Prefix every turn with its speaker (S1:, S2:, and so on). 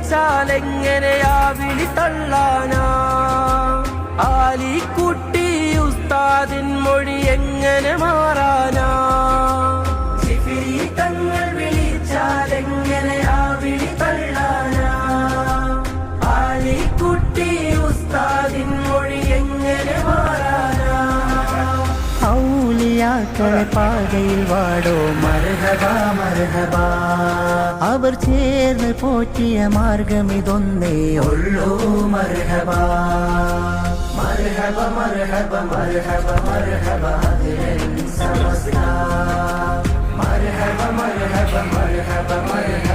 S1: വിളിച്ചാലെങ്ങനെയാ വിളി തള്ളാനാ? ആലിക്കുട്ടി ഉസ്താദിൻ മൊഴി എങ്ങനെ മാറാനാ? ജിഫ്രി തങ്ങൾ വിളിച്ചാലെങ്ങനെയാ വിളി തള്ളാനാ? ആലിക്കുട്ടി ഉസ്താദിൻ മൊഴി എങ്ങനെ മാറാനാ?
S2: ഔലിയാക്കളെ പാതയിൽ വാടോ മർഹബ മർഹബ. അവർ ചേർന്ന് പോറ്റിയ മാർഗമിതൊന്നേ ഉള്ളൂ മർഹബ. മർഹബ മർഹബ മർഹബ മർഹബ അതിരൻ സമസ്ത. മർഹബ മർഹബ മർഹബ മർഹബ